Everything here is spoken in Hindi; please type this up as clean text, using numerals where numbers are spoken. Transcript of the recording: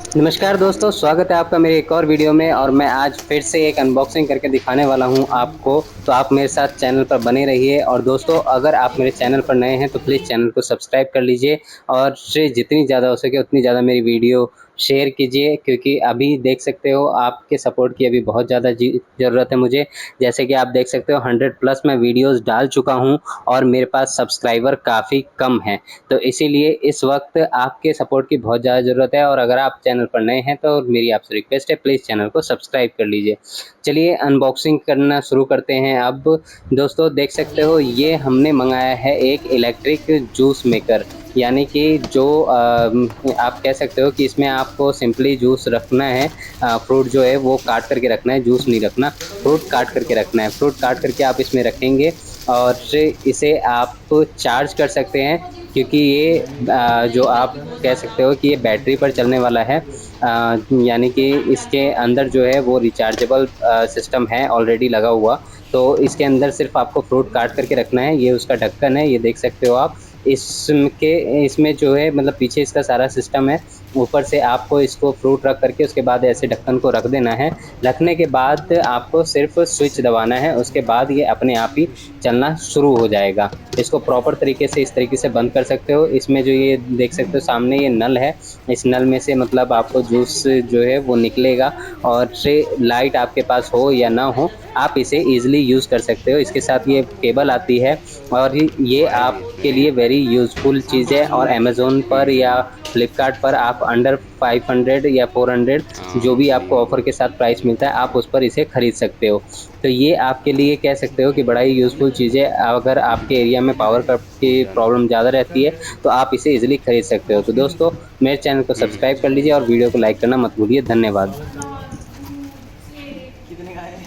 नमस्कार दोस्तों, स्वागत है आपका मेरे एक और वीडियो में। और मैं आज फिर से एक अनबॉक्सिंग करके दिखाने वाला हूं आपको। तो आप मेरे साथ चैनल पर बने रहिए। और दोस्तों, अगर आप मेरे चैनल पर नए हैं तो प्लीज़ चैनल को सब्सक्राइब कर लीजिए और से जितनी ज़्यादा हो सके उतनी ज़्यादा मेरी वीडियो शेयर कीजिए, क्योंकि अभी देख सकते हो आपके सपोर्ट की अभी बहुत ज़्यादा ज़रूरत है मुझे। जैसे कि आप देख सकते हो 100 प्लस मैं वीडियोज़ डाल चुका हूँ और मेरे पास सब्सक्राइबर काफ़ी कम हैं। तो इसीलिए इस वक्त आपके सपोर्ट की बहुत ज़्यादा ज़रूरत है। और अगर आप चैनल पर नए हैं तो मेरी आपसे रिक्वेस्ट है, प्लीज़ चैनल को सब्सक्राइब कर लीजिए। चलिए अनबॉक्सिंग करना शुरू करते हैं। अब दोस्तों देख सकते हो, ये हमने मंगाया है एक इलेक्ट्रिक जूस मेकर, यानी कि जो आप कह सकते हो कि इसमें आपको सिंपली जूस रखना है। फ्रूट जो है वो काट करके रखना है, जूस नहीं रखना, फ्रूट काट करके रखना है। फ्रूट काट करके आप इसमें रखेंगे और इसे आप चार्ज कर सकते हैं, क्योंकि ये जो आप कह सकते हो कि ये बैटरी पर चलने वाला है। यानी कि इसके अंदर जो है वो रिचार्जेबल सिस्टम है ऑलरेडी लगा हुआ। तो इसके अंदर सिर्फ आपको फ्रूट काट करके रखना है। ये उसका ढक्कन है, ये देख सकते हो आप। इसमें जो है मतलब पीछे इसका सारा सिस्टम है। ऊपर से आपको इसको फ्रूट रख करके उसके बाद ऐसे ढक्कन को रख देना है। रखने के बाद आपको सिर्फ स्विच दबाना है, उसके बाद ये अपने आप ही चलना शुरू हो जाएगा। इसको प्रॉपर तरीके से इस तरीके से बंद कर सकते हो। इसमें जो ये देख सकते हो सामने ये नल है, इस नल में से मतलब आपको जूस जो है वो निकलेगा। और से लाइट आपके पास हो या ना हो, आप इसे ईज़िली यूज़ कर सकते हो। इसके साथ ये केबल आती है और ये आपके लिए वेरी यूज़फुल चीज़ है। और अमेज़न पर या फ्लिपकार्ट पर आप अंडर 500 या 400 जो भी आपको ऑफ़र के साथ प्राइस मिलता है, आप उस पर इसे खरीद सकते हो। तो ये आपके लिए कह सकते हो कि बड़ा ही यूज़फुल चीज़ है। अगर आपके एरिया में पावर कट की प्रॉब्लम ज़्यादा रहती है तो आप इसे ईज़िली खरीद सकते हो। तो दोस्तों, मेरे चैनल को सब्सक्राइब कर लीजिए और वीडियो को लाइक करना मत भूलिए। धन्यवाद। कितने का है?